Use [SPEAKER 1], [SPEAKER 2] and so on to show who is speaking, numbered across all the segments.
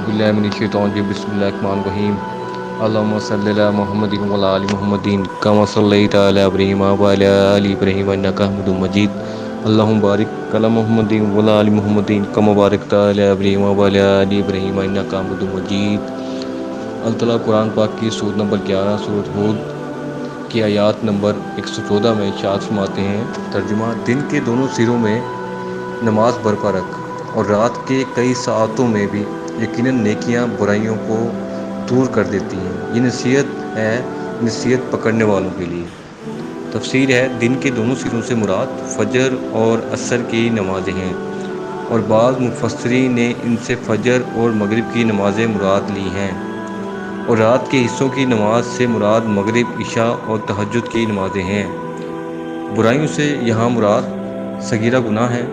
[SPEAKER 1] باللہ من الشیطان الرجیم بسم اللہ الرحمن الرحیم اللہم صلی علی محمد وعلی آل محمد کما صلیت علی ابراہیم وعلی آل ابراہیم انک حمید مجید اللہم بارک علی محمد وعلی آل محمد کما بارکت علی ابراہیم وعلی آل ابراہیم انک حمید مجید۔ اللہ تعالیٰ قرآن پاک کی سورۃ نمبر 11 سورۃ ہود کی آیات نمبر 114 میں ارشاد فرماتے ہیں، ترجمہ: دن کے دونوں سروں میں نماز برپا رکھ اور رات کے کئی ساعتوں میں بھی یقیناً نیکیاں برائیوں کو دور کر دیتی ہیں۔ یہ نصیحت ہے نصیحت پکڑنے والوں کے لیے۔ تفسیر ہے، دن کے دونوں سروں سے مراد فجر اور عصر کی نمازیں ہیں، اور بعض مفسرین نے ان سے فجر اور مغرب کی نمازیں مراد لی ہیں، اور رات کے حصوں کی نماز سے مراد مغرب، عشاء اور تہجد کی نمازیں ہیں۔ برائیوں سے یہاں مراد صغیرہ گناہ ہیں۔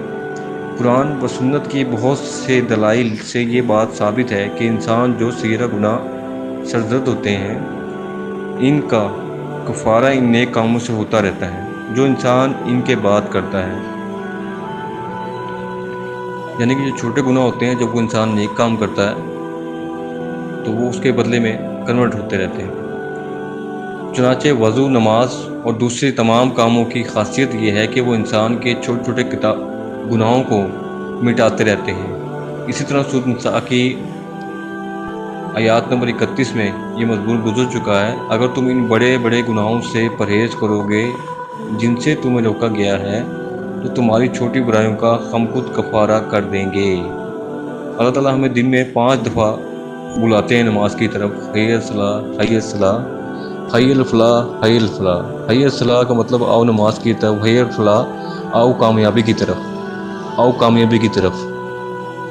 [SPEAKER 1] قرآن و سنت کی بہت سے دلائل سے یہ بات ثابت ہے کہ انسان جو صغیرہ گناہ سرزد ہوتے ہیں، ان کا کفارہ ان نیک کاموں سے ہوتا رہتا ہے جو انسان ان کے بعد کرتا ہے۔ یعنی کہ جو چھوٹے گناہ ہوتے ہیں، جب وہ انسان نیک کام کرتا ہے تو وہ اس کے بدلے میں کنورٹ ہوتے رہتے ہیں۔ چنانچہ وضو، نماز اور دوسرے تمام کاموں کی خاصیت یہ ہے کہ وہ انسان کے چھوٹے چھوٹے گناہوں کو مٹاتے رہتے ہیں۔ اسی طرح سورۃ النساء کی آیات نمبر 31 میں یہ مضمون گزر چکا ہے، اگر تم ان بڑے بڑے گناہوں سے پرہیز کرو گے جن سے تمہیں روکا گیا ہے تو تمہاری چھوٹی برائیوں کا ہم خود کفارہ کر دیں گے۔ اللہ تعالیٰ ہمیں دن میں 5 دفعہ بلاتے ہیں نماز کی طرف، حی الصلاۃ، حی الصلاۃ، حی الفلاح، حی الفلاح۔ حی الصلاۃ کا مطلب آؤ نماز کی طرف، حی الفلاح آؤ کامیابی کی طرف، آؤ کامیابی کی طرف۔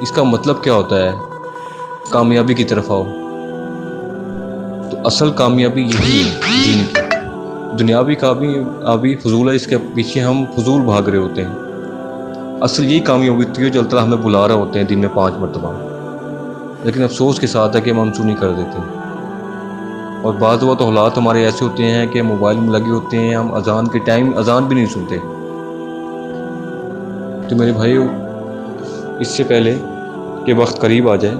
[SPEAKER 1] اس کا مطلب کیا ہوتا ہے؟ کامیابی کی طرف آؤ۔ تو اصل کامیابی یہی ہے دین کی۔ دنیاوی کامیابی فضول ہے، اس کے پیچھے ہم فضول بھاگ رہے ہوتے ہیں۔ اصل یہی کامیابی ہوتی ہے جو اللہ تعالیٰ ہمیں بلا رہے ہوتے ہیں دن میں 5 مرتبہ، لیکن افسوس کے ساتھ ہے کہ ہم انسونی کر دیتے ہیں۔ اور بعض وقت حالات ہمارے ایسے ہوتے ہیں کہ موبائل میں لگے ہوتے ہیں، ہم اذان کے ٹائم اذان بھی نہیں سنتے۔ تو میرے بھائیو، اس سے پہلے کہ وقت قریب آ جائے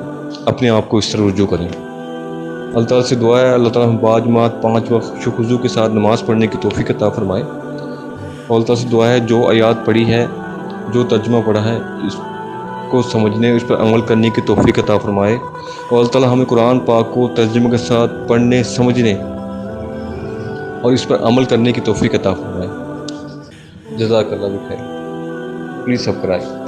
[SPEAKER 1] اپنے آپ کو اس طرح رجوع کریں۔ اللہ تعالیٰ سے دعا ہے اللہ تعالیٰ ہم باجماعت 5 وقت خضوع کے ساتھ نماز پڑھنے کی توفیق عطا فرمائے، اور اللہ تعالیٰ سے دعا ہے جو آیات پڑھی ہے، جو ترجمہ پڑھا ہے، اس کو سمجھنے، اس پر عمل کرنے کی توفیق عطا فرمائے، اور اللہ تعالیٰ ہمیں قرآن پاک کو ترجمے کے ساتھ پڑھنے، سمجھنے اور اس پر عمل کرنے کی توفیق عطا فرمائے۔ جزاک اللہ خیر۔ Please subscribe.